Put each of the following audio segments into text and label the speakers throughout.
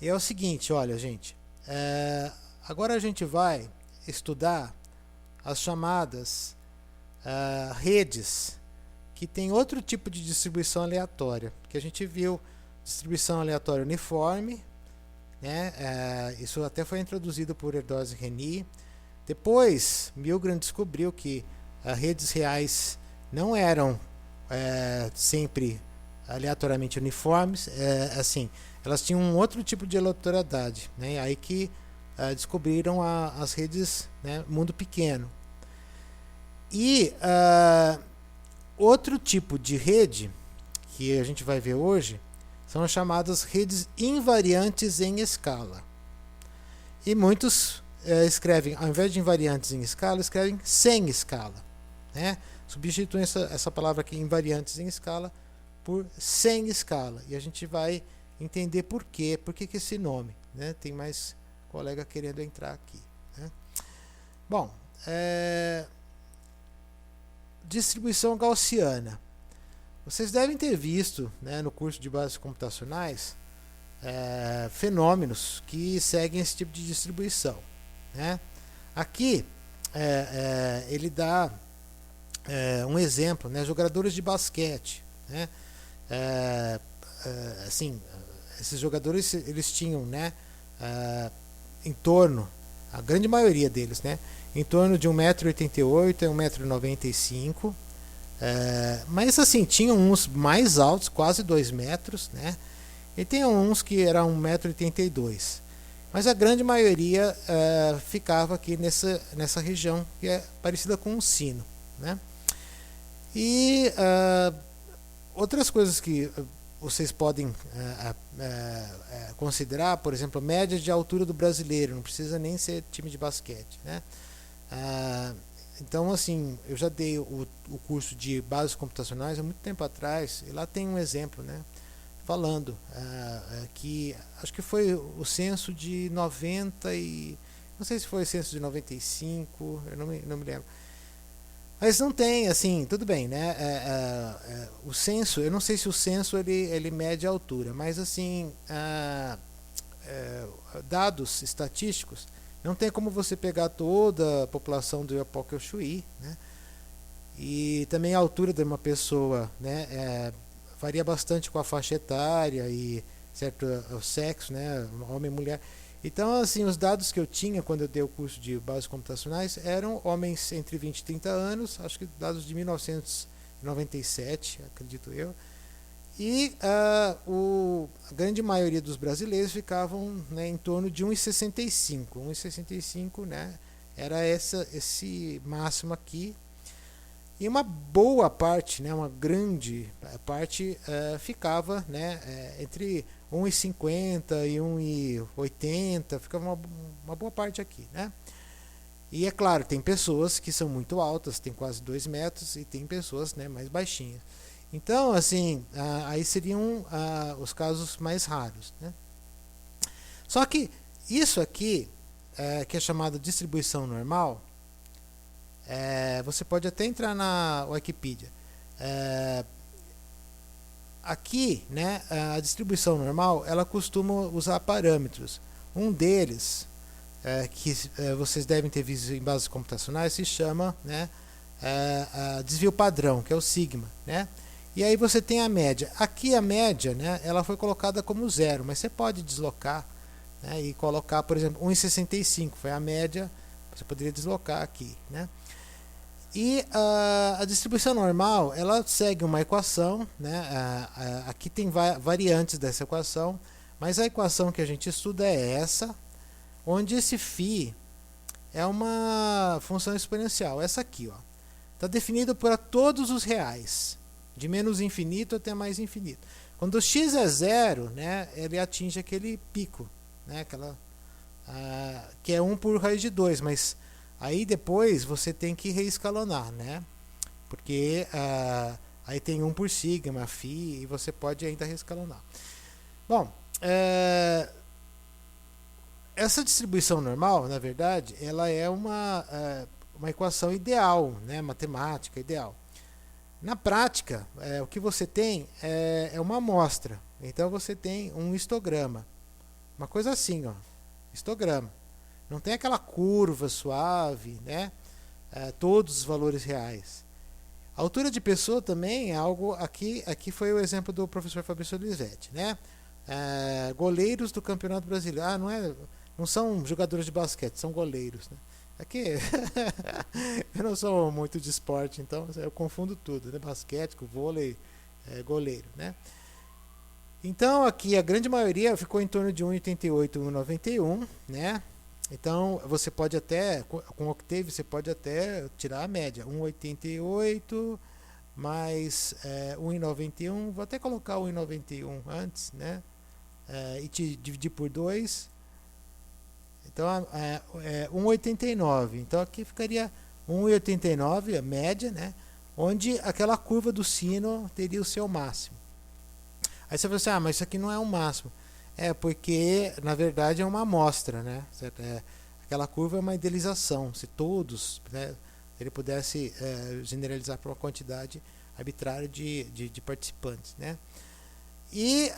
Speaker 1: E é o seguinte, olha, gente, agora a gente vai estudar as chamadas redes que tem outro tipo de distribuição aleatória, que a gente viu distribuição aleatória uniforme, né? Isso até foi introduzido por Erdős e Rényi. Depois, Milgram descobriu que as redes reais não eram sempre aleatoriamente uniformes, assim, elas tinham um outro tipo de aleatoriedade, né? Aí que descobriram as redes, né, mundo pequeno. E outro tipo de rede que a gente vai ver hoje são as chamadas redes invariantes em escala. E muitos escrevem, ao invés de invariantes em escala, escrevem sem escala, né? Substituem essa palavra aqui, invariantes em escala, por sem escala. E a gente vai entender por que esse nome, né? Tem mais colega querendo entrar aqui, né? Bom, distribuição gaussiana. Vocês devem ter visto, né, no curso de bases computacionais fenômenos que seguem esse tipo de distribuição, né? Aqui ele dá um exemplo, né, jogadores de basquete, né? Assim, esses jogadores eles tinham, né, em torno, a grande maioria deles, né, em torno de 1,88 m a 1,95 m. Mas assim, tinham uns mais altos, quase 2 metros, né? E tem uns que eram 1,82 m. Mas a grande maioria ficava aqui nessa região que é parecida com um sino, né? E outras coisas que vocês podem considerar, por exemplo, a média de altura do brasileiro, não precisa nem ser time de basquete, né? Então, assim, eu já dei o curso de bases computacionais há muito tempo atrás, e lá tem um exemplo, né, falando que acho que foi o censo de 90 e não sei se foi o censo de 95, eu não me lembro. Mas não tem, assim, tudo bem, né? O censo, eu não sei se o censo ele mede a altura, mas assim, dados estatísticos, não tem como você pegar toda a população do Iapoque ao Chuí, né? E também a altura de uma pessoa, né, varia bastante com a faixa etária e certo o sexo, né, homem e mulher. Então, assim, os dados que eu tinha quando eu dei o curso de bases computacionais eram homens entre 20 e 30 anos, acho que dados de 1997, acredito eu. E a grande maioria dos brasileiros ficavam, né, em torno de 1,65. 1,65, né, era esse máximo aqui. E uma boa parte, né, uma grande parte ficava, né, entre 1,50 e 1,80, ficava uma boa parte aqui, né? E é claro, tem pessoas que são muito altas, tem quase 2 metros, e tem pessoas, né, mais baixinhas. Então, assim, aí seriam os casos mais raros, né? Só que isso aqui, que é chamado de distribuição normal, você pode até entrar na Wikipedia. Aqui, né, a distribuição normal, ela costuma usar parâmetros. Um deles, que vocês devem ter visto em bases computacionais, se chama, né, desvio padrão, que é o sigma, né? E aí você tem a média. Aqui a média, né, ela foi colocada como zero, mas você pode deslocar, né, e colocar, por exemplo, 1,65 foi a média, você poderia deslocar aqui, né? E a distribuição normal, ela segue uma equação, né? Aqui tem variantes dessa equação, mas a equação que a gente estuda é essa, onde esse φ é uma função exponencial, essa aqui, ó. Está definido para todos os reais, de menos infinito até mais infinito. Quando o x é zero, né, ele atinge aquele pico, né, que é 1 por raiz de 2, mas aí depois você tem que reescalonar, né, porque aí tem 1 por sigma, φ, e você pode ainda reescalonar. Bom, essa distribuição normal, na verdade, ela é uma equação ideal, né, matemática ideal. Na prática, o que você tem é uma amostra. Então você tem um histograma. Uma coisa assim, ó, histograma. Não tem aquela curva suave, né? Todos os valores reais. A altura de pessoa também é algo aqui foi o exemplo do professor Fabrício Olivetti, né? Goleiros do Campeonato Brasileiro. Não são jogadores de basquete, são goleiros, né? Aqui eu não sou muito de esporte, então eu confundo tudo, né? Basquete, vôlei, goleiro, né? Então aqui a grande maioria ficou em torno de 1,88, 1,91, né? Então você pode até, com Octave, você pode até tirar a média. 1,88 mais 1,91. Vou até colocar 1,91 antes, né? E dividir por 2. Então 1,89. Então aqui ficaria 1,89, a média, né? Onde aquela curva do sino teria o seu máximo. Aí você vai assim, mas isso aqui não é o máximo. Porque na verdade é uma amostra, né? Aquela curva é uma idealização. Se todos, né, ele pudesse generalizar para uma quantidade arbitrária de participantes, né? E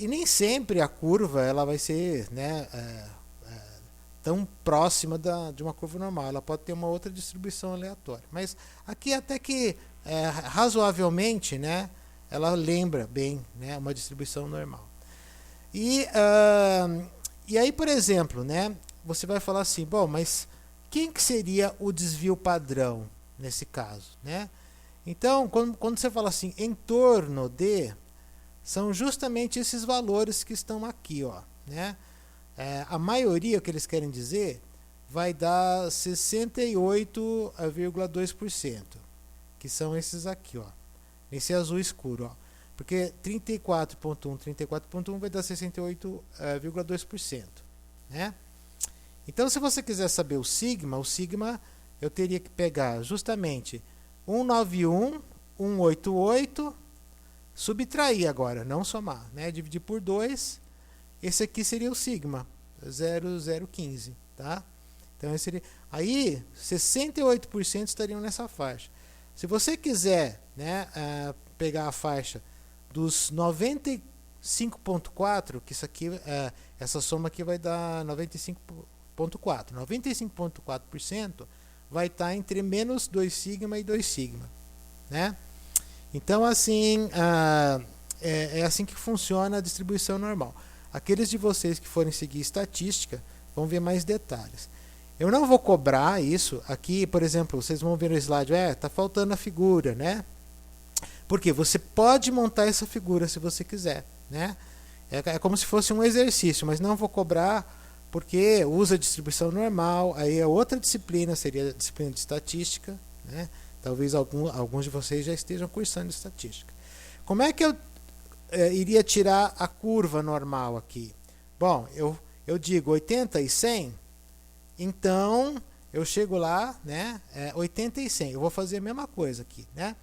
Speaker 1: nem sempre a curva ela vai ser, né, tão próxima de uma curva normal. Ela pode ter uma outra distribuição aleatória. Mas aqui até que razoavelmente, né, ela lembra bem, né, uma distribuição normal. E aí, por exemplo, né, você vai falar assim, bom, mas quem que seria o desvio padrão nesse caso, né? Então, quando você fala assim, em torno de, são justamente esses valores que estão aqui, ó, né? A maioria, o que eles querem dizer, vai dar 68,2%, que são esses aqui, ó, esse azul escuro, ó. Porque 34,1 vai dar 68,2%, né? Então, se você quiser saber o sigma eu teria que pegar justamente 191, 188, subtrair agora, não somar, né? Dividir por 2, esse aqui seria o sigma, 0,015, tá? Então, esse seria, aí 68% estariam nessa faixa. Se você quiser, né, pegar a faixa dos 95,4, que isso aqui, essa soma aqui vai dar 95,4. 95,4% vai estar entre menos 2 sigma e 2 sigma, né? Então, assim, é assim que funciona a distribuição normal. Aqueles de vocês que forem seguir estatística vão ver mais detalhes. Eu não vou cobrar isso aqui, por exemplo, vocês vão ver no slide, tá faltando a figura, né? Porque você pode montar essa figura se você quiser, né? É como se fosse um exercício, mas não vou cobrar porque usa a distribuição normal. Aí é outra disciplina, seria a disciplina de estatística, né? Talvez alguns de vocês já estejam cursando estatística. Como é que eu iria tirar a curva normal aqui? Bom, eu digo 80 e 100, então eu chego lá, né? 80 e 100. Eu vou fazer a mesma coisa aqui, né?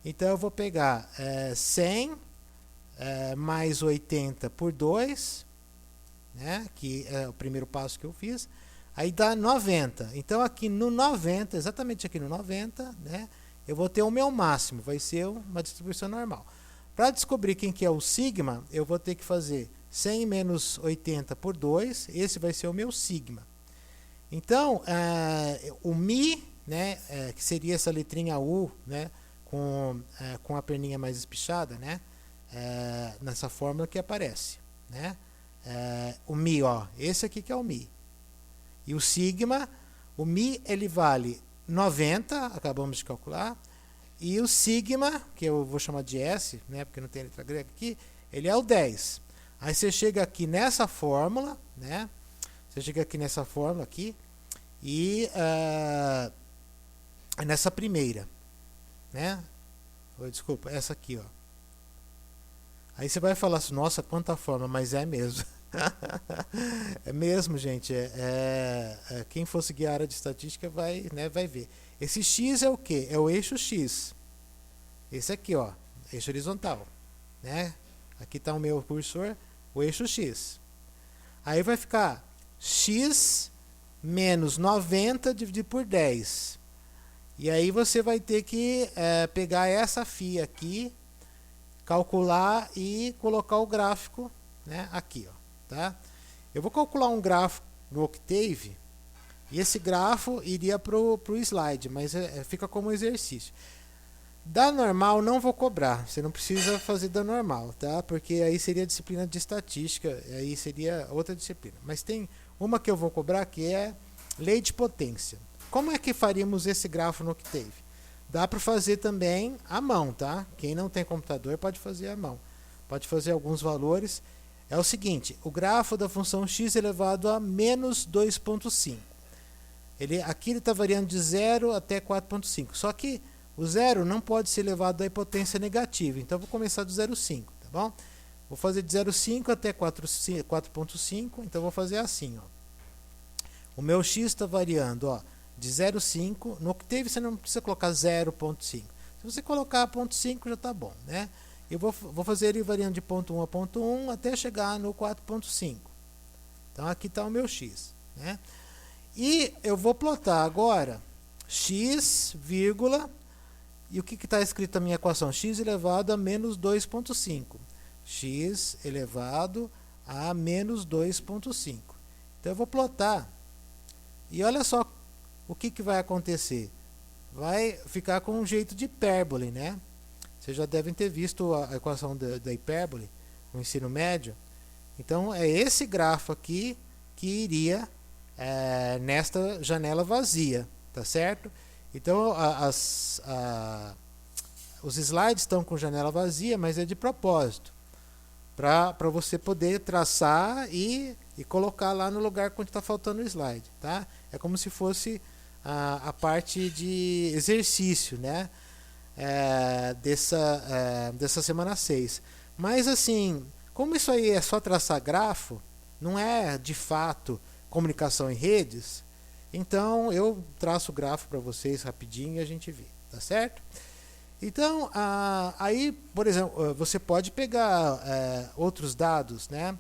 Speaker 1: Então eu vou pegar 100 mais 80 por 2, né, que é o primeiro passo que eu fiz, aí dá 90. Então aqui no 90, exatamente aqui no 90, né, eu vou ter o meu máximo, vai ser uma distribuição normal. Para descobrir quem que é o sigma, eu vou ter que fazer 100 menos 80 por 2, esse vai ser o meu sigma. Então, o mi, né, que seria essa letrinha U, né, com a perninha mais espichada, né? Nessa fórmula que aparece, né? O mi, ó, esse aqui que é o mi. E o sigma, o mi ele vale 90, acabamos de calcular, e o sigma, que eu vou chamar de S, né? Porque não tem letra grega aqui, ele é o 10. Aí você chega aqui nessa fórmula, né? Você chega aqui nessa fórmula aqui e nessa primeira, né? Desculpa, essa aqui, ó. Aí você vai falar assim, nossa, quanta forma, mas é mesmo. É mesmo, gente. Quem for seguir a área de estatística vai, né, vai ver. Esse X é o quê? É o eixo X. Esse aqui, ó, eixo horizontal, né? Aqui está o meu cursor, o eixo X. Aí vai ficar X menos 90 dividido por 10. E aí você vai ter que pegar essa φ aqui, calcular e colocar o gráfico, né, aqui, ó, tá? Eu vou calcular um grafo no Octave e esse grafo iria para o slide, mas fica como exercício. Da normal não vou cobrar, você não precisa fazer da normal, tá? Porque aí seria disciplina de estatística, aí seria outra disciplina. Mas tem uma que eu vou cobrar que é lei de potência. Como é que faríamos esse grafo no Octave? Dá para fazer também à mão, tá? Quem não tem computador pode fazer à mão. Pode fazer alguns valores. É o seguinte, o grafo da função x elevado a menos 2,5. Aqui ele está variando de 0 até 4,5. Só que o 0 não pode ser elevado à potência negativa. Então, eu vou começar do 0,5, tá bom? Vou fazer de 0,5 até 4,5. Então, eu vou fazer assim, ó. O meu x está variando, ó, de 0,5. No Octave, você não precisa colocar 0,5. Se você colocar 0,5, já está bom, né? Eu vou fazer ele variando de ponto 1 a ponto 1 até chegar no 4,5. Então, aqui está o meu x, né? E eu vou plotar agora x, vírgula, e o que está escrito na minha equação? X elevado a menos 2,5. X elevado a menos 2,5. Então, eu vou plotar. E olha só o que vai acontecer. Vai ficar com um jeito de hipérbole, né? Vocês já devem ter visto a equação da hipérbole no ensino médio. Então, é esse grafo aqui que iria nesta janela vazia, tá certo? Então, os slides estão com janela vazia, mas é de propósito, para você poder traçar e colocar lá no lugar onde está faltando o slide, tá? É como se fosse a parte de exercício, né? Dessa semana 6. Mas assim, como isso aí é só traçar grafo, não é de fato comunicação em redes, então eu traço o gráfico para vocês rapidinho e a gente vê, tá certo? Então, aí, por exemplo, você pode pegar outros dados, né?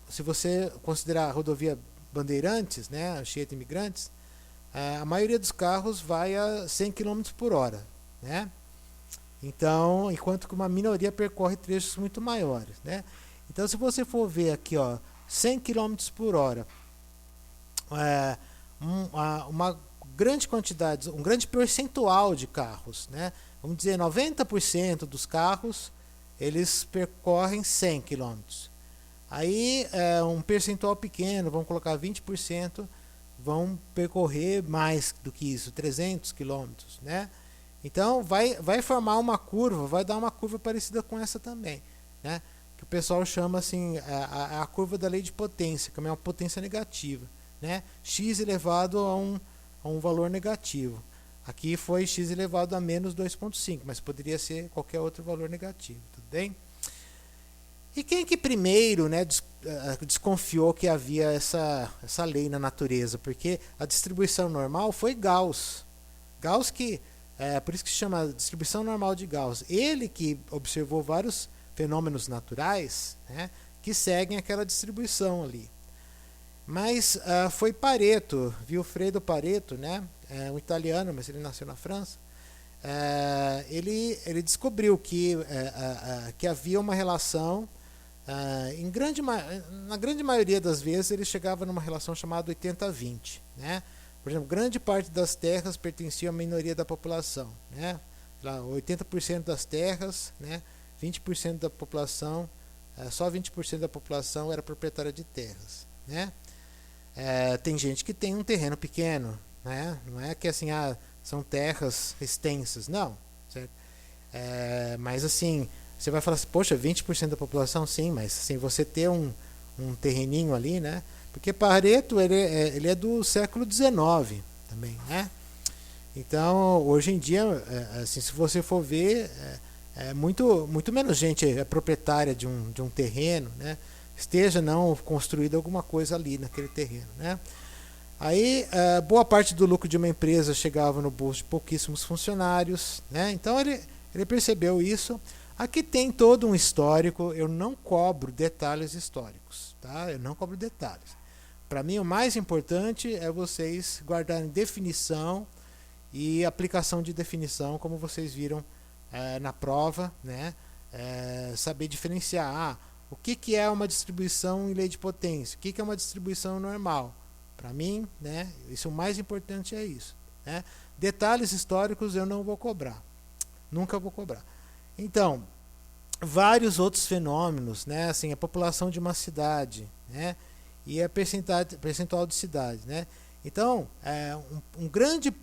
Speaker 1: Se você considerar a rodovia Bandeirantes, né, a Anchieta Imigrantes, a maioria dos carros vai a 100 km por hora, né? Então, enquanto que uma minoria percorre trechos muito maiores, né? Então, se você for ver aqui, ó, 100 km por hora, uma grande quantidade, um grande percentual de carros, né? Vamos dizer, 90% dos carros, eles percorrem 100 km. Aí, um percentual pequeno, vamos colocar 20%, vão percorrer mais do que isso, 300 km, né? Então, vai formar uma curva, vai dar uma curva parecida com essa também, né? Que o pessoal chama assim, a curva da lei de potência, que é uma potência negativa, né? X elevado a um valor negativo. Aqui foi x elevado a menos 2,5, mas poderia ser qualquer outro valor negativo, tudo bem? E quem que primeiro, né, desconfiou que havia essa lei na natureza? Porque a distribuição normal foi Gauss. Gauss que, por isso que se chama distribuição normal de Gauss. Ele que observou vários fenômenos naturais, né, que seguem aquela distribuição ali. Mas foi Pareto, Vilfredo Pareto, né, um italiano, mas ele nasceu na França. Ele descobriu que havia uma relação. Na grande maioria das vezes ele chegava numa relação chamada 80-20, né? Por exemplo, grande parte das terras pertencia à minoria da população, né? 80% das terras, né? 20% da população, só 20% da população era proprietária de terras, né? Tem gente que tem um terreno pequeno, né? Não é que assim, são terras extensas, não, certo? Mas assim, você vai falar assim, poxa, 20% da população, sim, mas assim, você ter um terreninho ali, né? Porque Pareto, ele é do século XIX também, né? Então, hoje em dia, assim, se você for ver, muito menos gente é proprietária de um terreno, né? Esteja não construída alguma coisa ali naquele terreno, né? Aí, boa parte do lucro de uma empresa chegava no bolso de pouquíssimos funcionários, né? Então, ele percebeu isso. Aqui tem todo um histórico, eu não cobro detalhes históricos, tá? Eu não cobro detalhes. Para mim, o mais importante é vocês guardarem definição e aplicação de definição, como vocês viram na prova, né? Saber diferenciar o que é uma distribuição em lei de potência, o que é uma distribuição normal. Para mim, né, isso o mais importante é isso. Né? Detalhes históricos eu não vou cobrar, nunca vou cobrar. Então, vários outros fenômenos, né, assim, a população de uma cidade, né, e a percentual de cidades, né. Então, um grande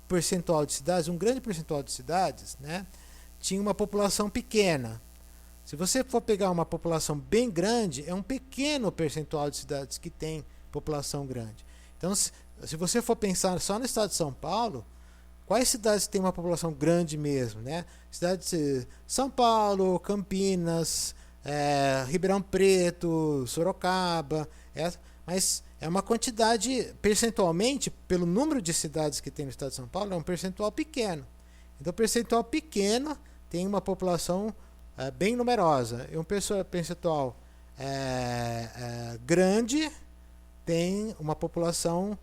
Speaker 1: percentual de cidades, né, tinha uma população pequena. Se você for pegar uma população bem grande, é um pequeno percentual de cidades que tem população grande. Então, se você for pensar só no estado de São Paulo, quais cidades têm uma população grande mesmo, né? Cidades de São Paulo, Campinas, Ribeirão Preto, Sorocaba, mas é uma quantidade, percentualmente, pelo número de cidades que tem no estado de São Paulo, é um percentual pequeno. Então, percentual pequeno tem uma população bem numerosa. E um percentual grande tem uma população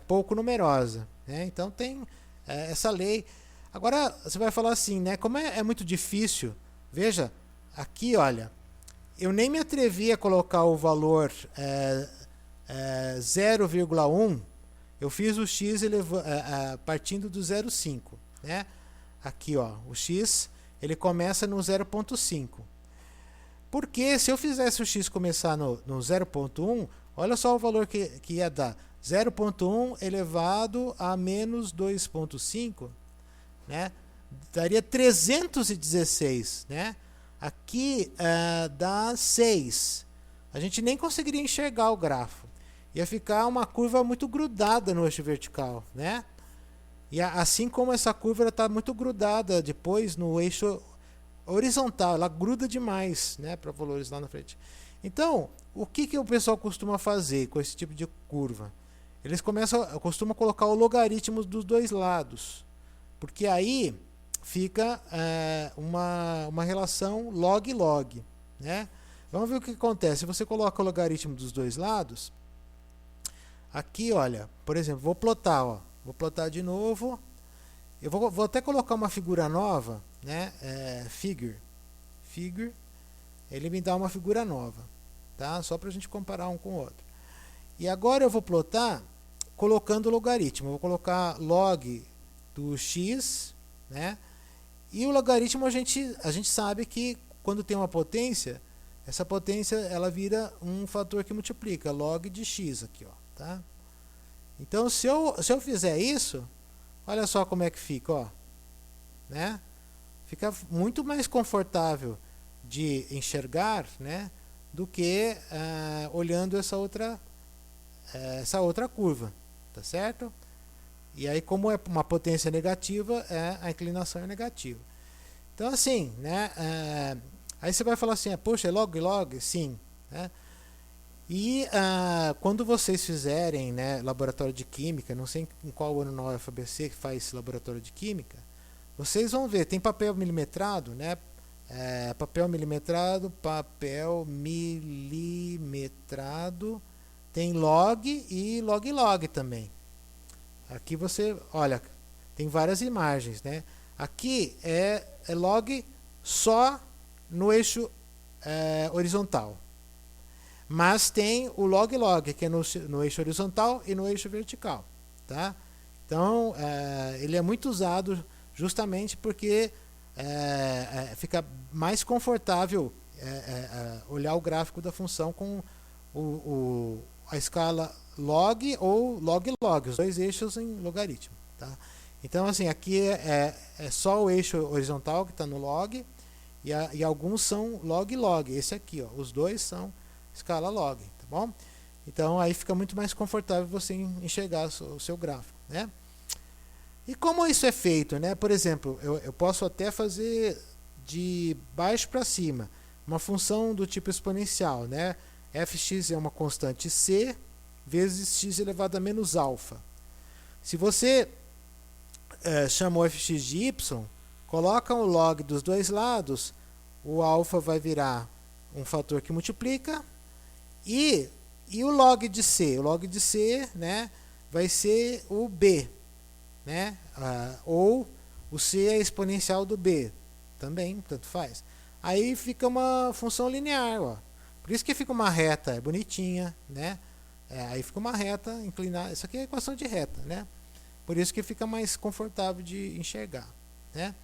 Speaker 1: pouco numerosa. Né? Então, tem essa lei. Agora, você vai falar assim, né? Como é muito difícil, veja, aqui, olha, eu nem me atrevi a colocar o valor 0,1, eu fiz o x partindo do 0,5, né? Aqui, ó, o x ele começa no 0,5. Porque se eu fizesse o x começar no 0,1, olha só o valor que ia dar. 0,1 elevado a menos 2,5, né? Daria 316, né? Aqui dá 6. A gente nem conseguiria enxergar o grafo. Ia ficar uma curva muito grudada no eixo vertical, né? E assim como essa curva está muito grudada depois no eixo horizontal, ela gruda demais, né, para valores lá na frente. Então, o que o pessoal costuma fazer com esse tipo de curva? Eles costumam colocar o logaritmo dos dois lados, porque aí fica uma relação log-log, né? Vamos ver o que acontece. Se você coloca o logaritmo dos dois lados, aqui, olha, por exemplo, vou plotar, ó. Vou plotar de novo. Eu vou até colocar uma figura nova, né? Figure. Ele me dá uma figura nova, tá? Só para a gente comparar um com o outro. E agora eu vou plotar colocando o logaritmo. Eu vou colocar log do x, né? E o logaritmo a gente sabe que quando tem uma potência, essa potência ela vira um fator que multiplica, log de x aqui, ó, tá? Então, se eu fizer isso, olha só como é que fica, ó, né? Fica muito mais confortável de enxergar, né, do que olhando essa outra curva, tá certo? E aí, como é uma potência negativa, a inclinação é negativa. Então, assim, né, aí você vai falar assim, poxa, é log? Sim, né? E quando vocês fizerem, né, laboratório de química, não sei em qual ano na UFABC que faz esse laboratório de química, vocês vão ver, tem papel milimetrado, né? Papel milimetrado, tem log e log também. Aqui você, olha, tem várias imagens, né? Aqui é log só no eixo horizontal. Mas tem o log, que é no eixo horizontal e no eixo vertical, tá? Então, ele é muito usado justamente porque fica mais confortável olhar o gráfico da função com a escala log ou log, os dois eixos em logaritmo, tá? Então, assim, aqui é só o eixo horizontal que está no log e alguns são log. Esse aqui, ó, os dois são escala log, tá bom? Então aí fica muito mais confortável você enxergar o seu gráfico, né? E como isso é feito, né? Por exemplo, eu posso até fazer de baixo para cima, uma função do tipo exponencial, né? Fx é uma constante c vezes x elevado a menos alfa. Se você chamou fx de y, coloca o log dos dois lados, o alfa vai virar um fator que multiplica. E o log de C? O log de C, né, vai ser o B, né? Ou o C é exponencial do B, também, tanto faz. aí fica uma função linear, ó. Por isso que fica uma reta, é bonitinha, né? Aí fica uma reta inclinada. Isso aqui é equação de reta, né? Por isso que fica mais confortável de enxergar, né?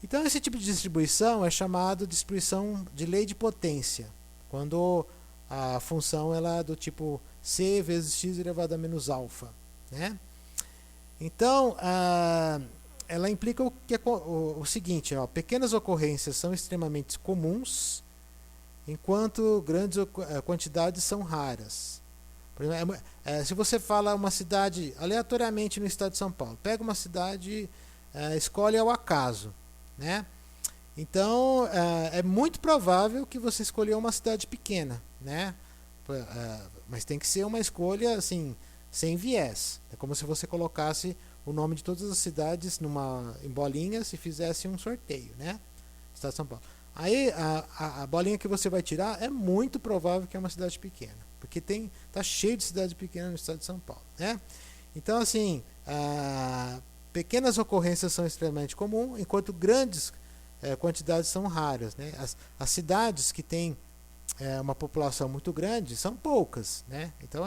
Speaker 1: Então esse tipo de distribuição é chamado de distribuição de lei de potência, quando a função ela é do tipo c vezes x elevado a menos alfa, né? Então ela implica o seguinte, ó, pequenas ocorrências são extremamente comuns, enquanto grandes quantidades são raras. Por exemplo, se você fala uma cidade aleatoriamente no estado de São Paulo, pega uma cidade, escolhe ao acaso, né? Então é muito provável que você escolheu uma cidade pequena, né? Mas tem que ser uma escolha assim, sem viés. É como se você colocasse o nome de todas as cidades em bolinhas e fizesse um sorteio, né? Estado de São Paulo. Aí a bolinha que você vai tirar é muito provável que é uma cidade pequena, porque tá cheio de cidades pequenas no estado de São Paulo, né? Então assim, pequenas ocorrências são extremamente comuns, enquanto grandes quantidades são raras, né? As cidades que têm uma população muito grande são poucas, né? Então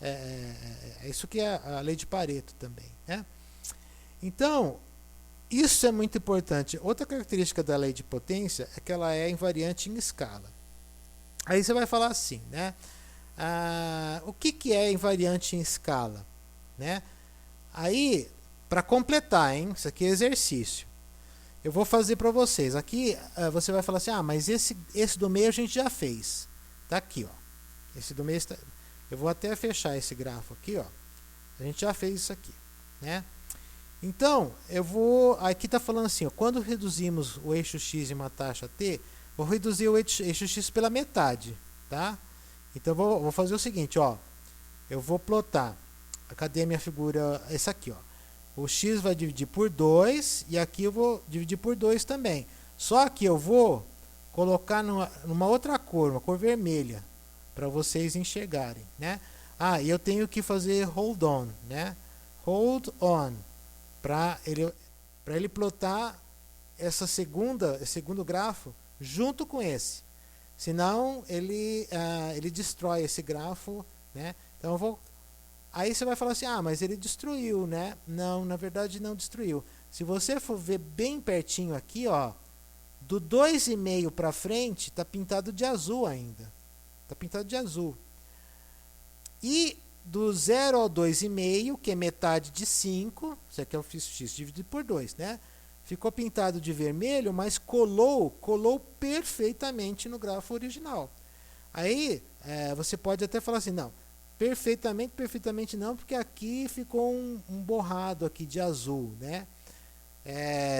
Speaker 1: é isso que é a lei de Pareto também, né? Então isso é muito importante. Outra característica da lei de potência é que ela é invariante em escala. Aí você vai falar assim, né? O que é invariante em escala, né? Aí, para completar, hein? Isso aqui é exercício. Eu vou fazer para vocês. Aqui você vai falar assim, mas esse do meio a gente já fez. Tá aqui, ó. Esse do meio está... Eu vou até fechar esse grafo aqui, ó. A gente já fez isso aqui, né? Então, aqui está falando assim, ó, quando reduzimos o eixo x em uma taxa t, vou reduzir o eixo x pela metade, tá? Então, vou fazer o seguinte, ó, eu vou plotar, cadê a minha figura? Essa aqui, ó. O x vai dividir por 2 e aqui eu vou dividir por 2 também. Só que eu vou colocar numa outra cor, uma cor vermelha, para vocês enxergarem, né? E eu tenho que fazer hold on, né? Hold on. Para ele plotar esse segundo grafo junto com esse. Senão ele destrói esse grafo, né? Então aí você vai falar assim, mas ele destruiu, né? Não, na verdade não destruiu. Se você for ver bem pertinho aqui, ó, do 2,5 para frente está pintado de azul ainda. Está pintado de azul. E do 0 ao 2,5, que é metade de 5, isso aqui eu fiz x dividido por 2, né? Ficou pintado de vermelho, mas colou perfeitamente no grafo original. Aí você pode até falar assim, não, perfeitamente não, porque aqui ficou um borrado aqui de azul, né?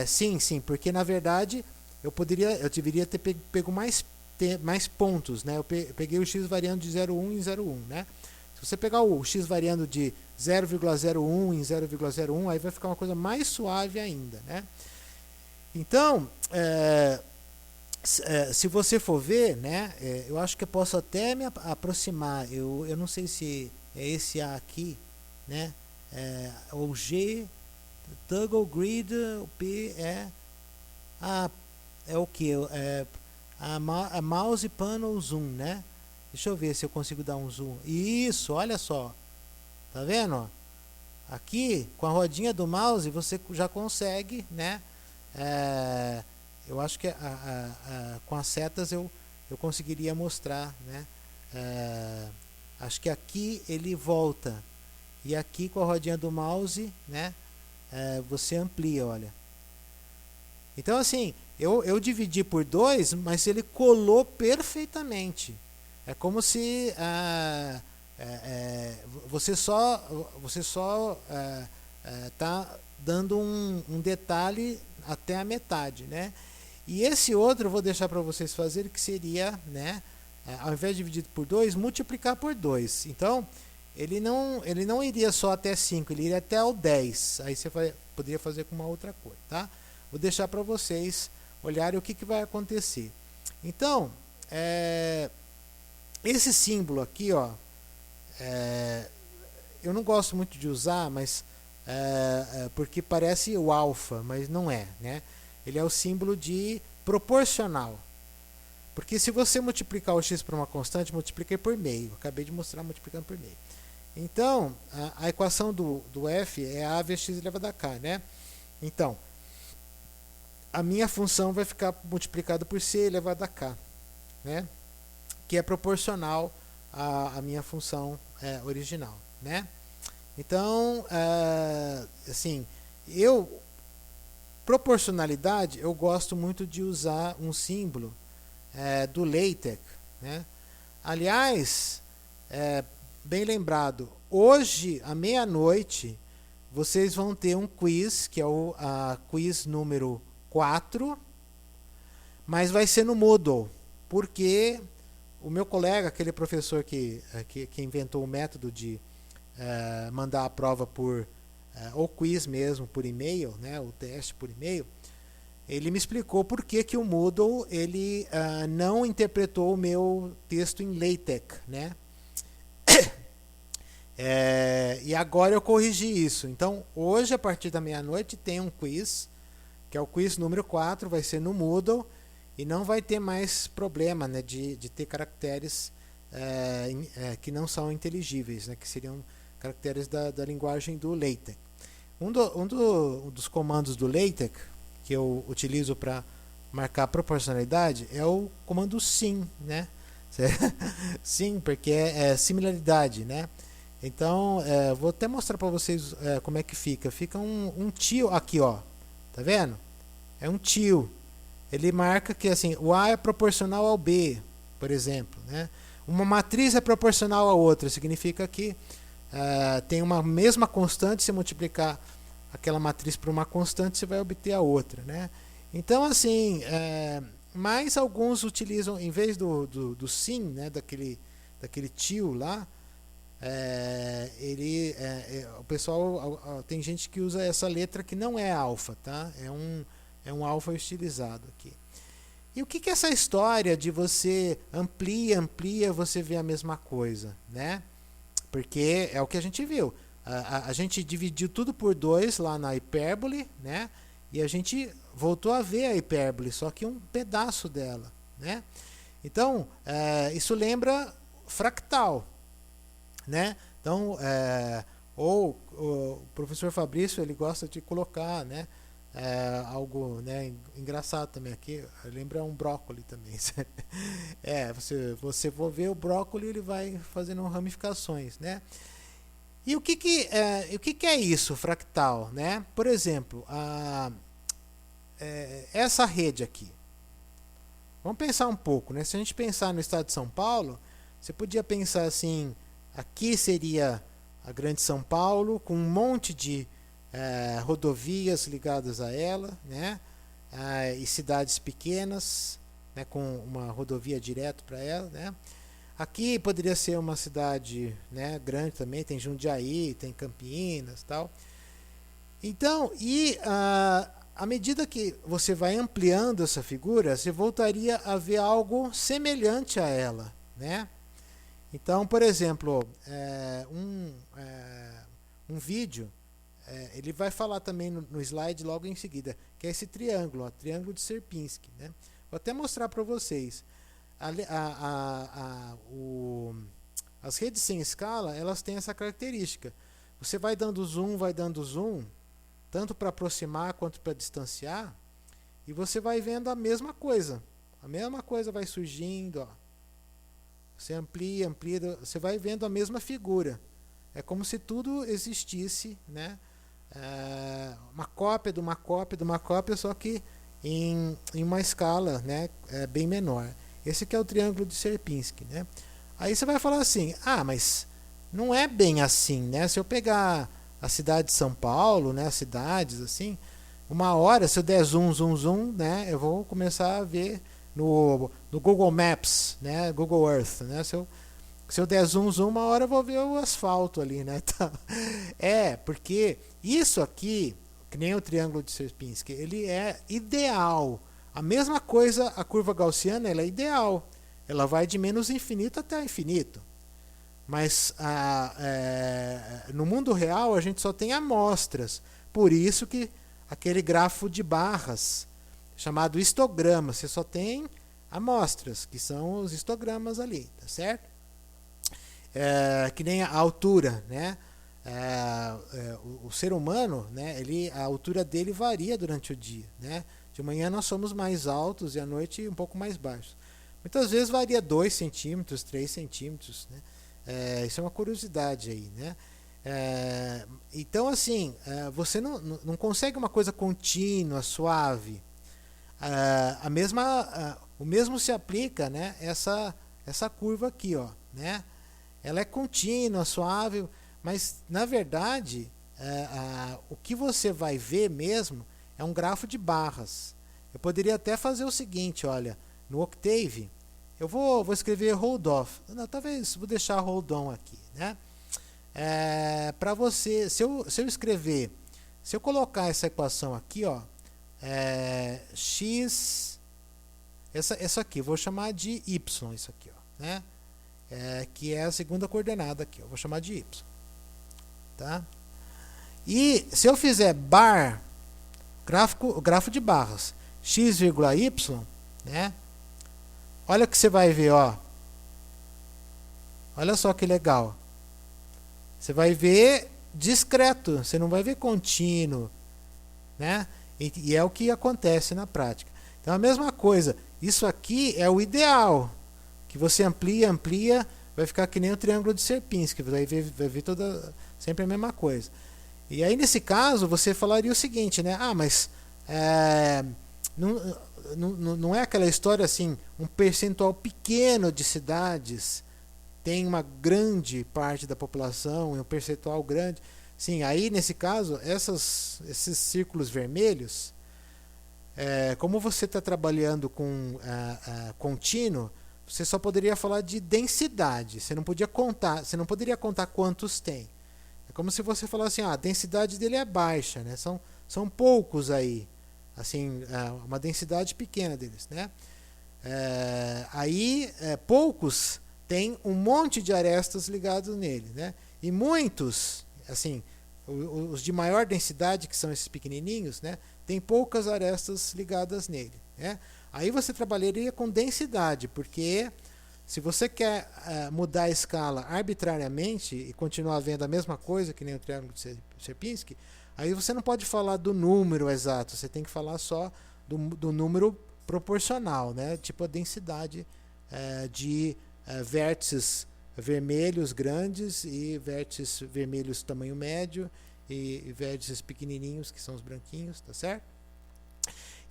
Speaker 1: Sim, porque na verdade eu deveria ter pego mais pontos, né? Eu peguei o x variando de 0,1 em 0,1, né? Se você pegar o x variando de 0,01 em 0,01, aí vai ficar uma coisa mais suave ainda, né? Então, se você for ver, né, eu acho que eu posso até me aproximar. Eu não sei se é esse A aqui, né? O G, toggle grid, o P é o que? A mouse panel zoom, né? Deixa eu ver se eu consigo dar um zoom. Isso, olha só. Tá vendo? Aqui, com a rodinha do mouse, você já consegue, né? Eu acho que com as setas eu conseguiria mostrar, né? Acho que aqui ele volta. E aqui com a rodinha do mouse, né? Você amplia, olha. Então, assim, eu dividi por 2, mas ele colou perfeitamente. É como se você só está dando um detalhe até a metade, né? E esse outro eu vou deixar para vocês fazerem, que seria, né, ao invés de dividir por 2, multiplicar por 2. Então, ele não iria só até 5, ele iria até o 10. Aí você poderia fazer com uma outra cor, tá? Vou deixar para vocês olharem o que vai acontecer. Então, esse símbolo aqui, ó, eu não gosto muito de usar, mas porque parece o alfa, mas não é, né? Ele é o símbolo de proporcional, Porque se você multiplicar o x por uma constante, multipliquei por meio. Acabei de mostrar multiplicando por meio. Então, a equação do f é a vezes x elevado a k, né? Então, a minha função vai ficar multiplicada por c elevado a k, né? Que é proporcional à minha função original, né? Então, assim, proporcionalidade, eu gosto muito de usar um símbolo do LaTeX, né? Aliás, bem lembrado, hoje, à meia-noite, vocês vão ter um quiz, que é o quiz número 4, mas vai ser no Moodle, porque o meu colega, aquele professor que inventou o método de mandar a prova por ou quiz mesmo por e-mail, né, o teste por e-mail, ele me explicou por que o Moodle ele não interpretou o meu texto em LaTeX, né? E agora eu corrigi isso. Então, hoje, a partir da meia-noite, tem um quiz, que é o quiz número 4, vai ser no Moodle, e não vai ter mais problema, né, de ter caracteres que não são inteligíveis, né, que seriam caracteres da linguagem do LaTeX. Um dos comandos do LaTeX que eu utilizo para marcar proporcionalidade é o comando sim, né? Sim, porque é similaridade, né? Então, vou até mostrar para vocês como é que fica. Fica um tio aqui, ó. Tá vendo? É um tio. Ele marca que assim, o A é proporcional ao B, por exemplo, né? Uma matriz é proporcional a outra, significa que tem uma mesma constante, se multiplicar aquela matriz por uma constante, você vai obter a outra, né? Então, assim, mas alguns utilizam, em vez do sim, né, daquele tio lá, o pessoal, tem gente que usa essa letra que não é alfa, tá? É um alfa estilizado aqui. E o que é essa história de você amplia, você vê a mesma coisa, né? Porque é o que a gente viu. A gente dividiu tudo por 2 lá na hipérbole, né? E a gente voltou a ver a hipérbole, só que um pedaço dela, né? Então, isso lembra fractal, né? Então, o professor Fabrício, ele gosta de colocar, né, algo, né, engraçado também aqui, lembra um brócolis também. Você for ver o brócolis, ele vai fazendo ramificações, né? E o que é isso, fractal, né? Por exemplo, essa rede aqui. Vamos pensar um pouco, né? Se a gente pensar no estado de São Paulo, você podia pensar assim, aqui seria a Grande São Paulo, com um monte de rodovias ligadas a ela, né? E cidades pequenas, né? Com uma rodovia direto para ela, né? Aqui poderia ser uma cidade, né, grande também, tem Jundiaí, tem Campinas, tal. Então, à medida que você vai ampliando essa figura, você voltaria a ver algo semelhante a ela, né? Então, por exemplo, um vídeo, ele vai falar também no slide logo em seguida, que é esse triângulo, ó, triângulo de Sierpinski, né? Vou até mostrar para vocês. As redes sem escala, elas têm essa característica. Você vai dando zoom, tanto para aproximar quanto para distanciar, e você vai vendo a mesma coisa. A mesma coisa vai surgindo, ó. Você amplia, você vai vendo a mesma figura. É como se tudo existisse, né? Uma cópia de uma cópia de uma cópia, só que em uma escala, né, bem menor. Esse aqui é o triângulo de Sierpinski, né? Aí você vai falar assim, mas não é bem assim, né? Se eu pegar a cidade de São Paulo, né, as cidades assim, uma hora, se eu der zoom, né, eu vou começar a ver no Google Maps, né, Google Earth, né? Se eu der zoom, uma hora eu vou ver o asfalto ali, né? Então, porque isso aqui, que nem o triângulo de Sierpinski, ele é ideal. A mesma coisa, a curva gaussiana, ela é ideal. Ela vai de menos infinito até infinito. Mas no mundo real a gente só tem amostras. Por isso que aquele grafo de barras, chamado histograma, você só tem amostras, que são os histogramas ali, tá certo? Que nem a altura, né? O ser humano, né? A altura dele varia durante o dia, né? De manhã nós somos mais altos e à noite um pouco mais baixos. Muitas vezes varia 2 centímetros, 3 centímetros, né? Isso é uma curiosidade aí, né? Então, assim, você não consegue uma coisa contínua, suave. O mesmo se aplica, né? Essa curva aqui, ó, né? Ela é contínua, suave, mas na verdade o que você vai ver mesmo é um grafo de barras. Eu poderia até fazer o seguinte, olha, no Octave, eu vou escrever hold off. Não, talvez vou deixar hold on aqui, né? Para você, se eu escrever, se eu colocar essa equação aqui, ó, x, essa aqui, vou chamar de y, isso aqui, ó, né? Que é a segunda coordenada aqui, eu vou chamar de y, tá? E se eu fizer bar, grafo de barras, x, y, né? Olha o que você vai ver, ó. Olha só que legal. Você vai ver discreto, você não vai ver contínuo, né? E é o que acontece na prática. Então a mesma coisa, isso aqui é o ideal, que você amplia, vai ficar que nem o triângulo de Sierpinski, vai ver sempre a mesma coisa. E aí nesse caso você falaria o seguinte, né? Mas não é aquela história assim, um percentual pequeno de cidades tem uma grande parte da população, um percentual grande. Sim, aí nesse caso, esses círculos vermelhos, como você está trabalhando com contínuo, você só poderia falar de densidade. Você não poderia contar quantos tem. É como se você falasse assim, a densidade dele é baixa, né? São poucos aí, assim, uma densidade pequena deles, né? Poucos tem um monte de arestas ligados nele, né? E muitos, assim, os de maior densidade, que são esses pequenininhos, né? Tem poucas arestas ligadas nele, né? Aí você trabalharia com densidade, porque se você quer mudar a escala arbitrariamente e continuar vendo a mesma coisa, que nem o triângulo de Sierpinski, aí você não pode falar do número exato, você tem que falar só do número proporcional, né? Tipo a densidade de vértices vermelhos grandes e vértices vermelhos tamanho médio e vértices pequenininhos, que são os branquinhos, tá certo?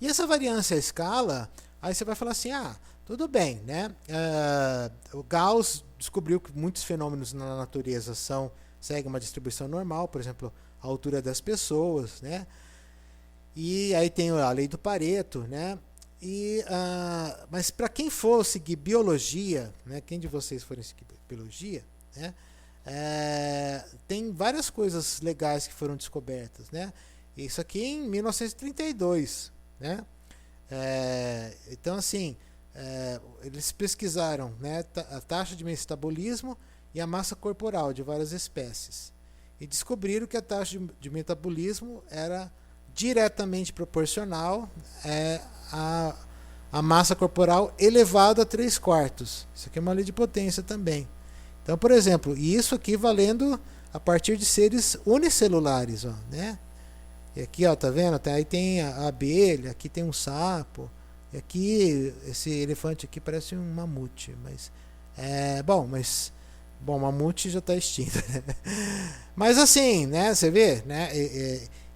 Speaker 1: E essa variância à escala, aí você vai falar assim, tudo bem, né? O Gauss descobriu que muitos fenômenos na natureza seguem uma distribuição normal, por exemplo, a altura das pessoas, né? E aí tem a lei do Pareto, né? Mas para quem for seguir biologia, né? Quem de vocês forem seguir biologia, né? Tem várias coisas legais que foram descobertas, né? Isso aqui em 1932, né? Então assim, eles pesquisaram, né, a taxa de metabolismo e a massa corporal de várias espécies e descobriram que a taxa de metabolismo era diretamente proporcional à massa corporal elevado a 3/4. Isso aqui é uma lei de potência também. Então, por exemplo, isso aqui valendo a partir de seres unicelulares, ó, né? E aqui, ó, tá vendo? Aí tem a abelha, aqui tem um sapo, e aqui esse elefante aqui parece um mamute, mas mamute já está extinto, né? Mas assim, né? Você vê, né?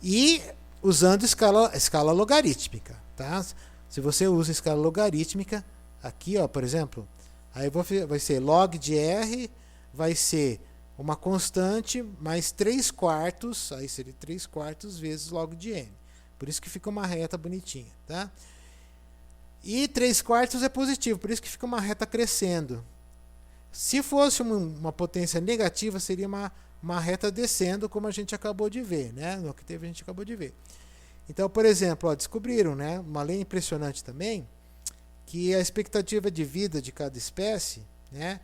Speaker 1: E usando escala logarítmica, tá? Se você usa escala logarítmica, aqui, ó, por exemplo, aí vai ser log de R, vai ser uma constante mais 3/4, aí seria 3/4 vezes log de n. Por isso que fica uma reta bonitinha, tá? E 3/4 é positivo, por isso que fica uma reta crescendo. Se fosse uma potência negativa, seria uma reta descendo, como a gente acabou de ver, né? No que teve a gente acabou de ver. Então, por exemplo, descobriram, né, uma lei impressionante também, que a expectativa de vida de cada espécie, né,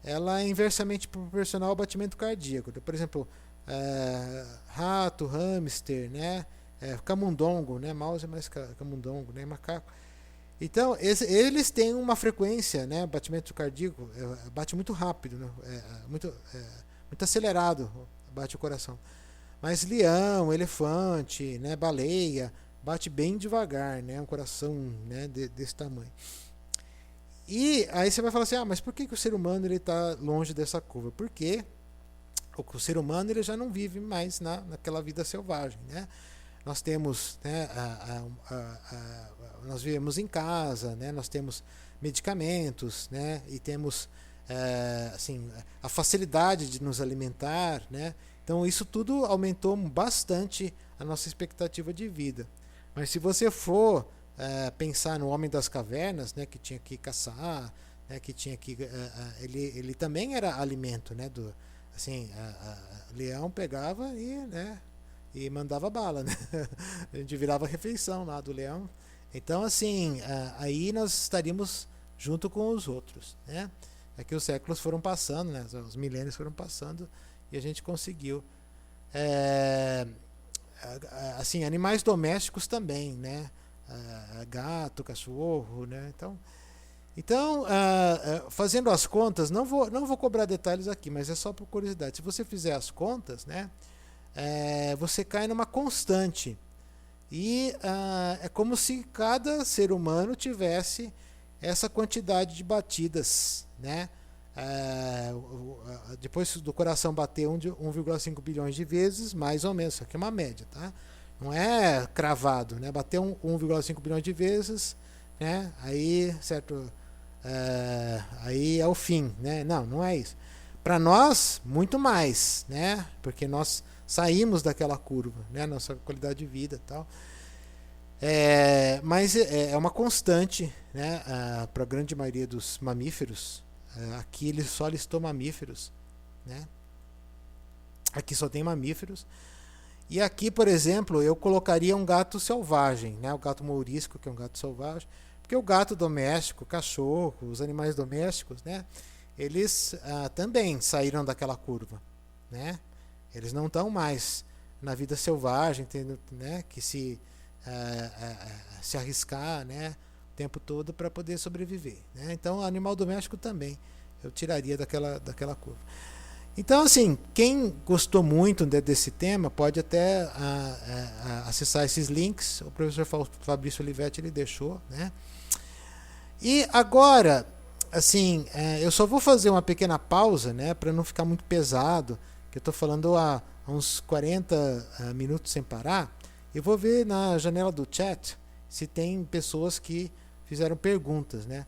Speaker 1: ela é inversamente proporcional ao batimento cardíaco. Então, por exemplo, rato, hamster, né, camundongo, né, mouse é mais camundongo, né, macaco. Então, eles têm uma frequência, né, batimento cardíaco, bate muito rápido, né, muito acelerado, bate o coração. Mas leão, elefante, né, baleia, bate bem devagar, né, um coração, né, desse tamanho. E aí você vai falar assim, mas por que o ser humano está longe dessa curva? Porque o ser humano ele já não vive mais naquela vida selvagem, né? Nós temos, né, nós vivemos em casa, né? Nós temos medicamentos, né? E temos assim, a facilidade de nos alimentar, né? Então isso tudo aumentou bastante a nossa expectativa de vida. Mas se você for pensar no homem das cavernas, né, que tinha que caçar, né, que tinha que ele também era alimento, né, assim, leão pegava e mandava bala, né? A gente virava refeição lá do leão. Então assim, aí nós estaríamos junto com os outros, né? É que os séculos foram passando, né? Os milênios foram passando e a gente conseguiu. Assim, animais domésticos também, né? Gato, cachorro, né? Então, fazendo as contas, não vou cobrar detalhes aqui, mas é só por curiosidade. Se você fizer as contas, né? Você cai numa constante. E é como se cada ser humano tivesse essa quantidade de batidas, né? Depois do coração bater 1,5 bilhões de vezes, mais ou menos, isso aqui é uma média, tá? Não é cravado, né? Bater 1,5 bilhões de vezes, né? Aí, certo? Aí é o fim, né? Não é isso. Para nós, muito mais, né? Porque nós saímos daquela curva, né? Nossa qualidade de vida, e tal. Mas é uma constante, né? Para a grande maioria dos mamíferos. Aqui ele só listou mamíferos, né? Aqui só tem mamíferos. E aqui, por exemplo, eu colocaria um gato selvagem, né? O gato mourisco, que é um gato selvagem, porque o gato doméstico, o cachorro, os animais domésticos, né? Eles também saíram daquela curva, né? Eles não estão mais na vida selvagem, tendo, né, que se arriscar, né, o tempo todo para poder sobreviver, né? Então, animal doméstico também eu tiraria daquela curva. Então, assim, quem gostou muito desse tema pode até acessar esses links. O professor Fabrício Olivetti ele deixou, né? E agora, assim, eu só vou fazer uma pequena pausa, né, para não ficar muito pesado, que eu estou falando há uns 40 minutos sem parar. Eu vou ver na janela do chat se tem pessoas que fizeram perguntas, né?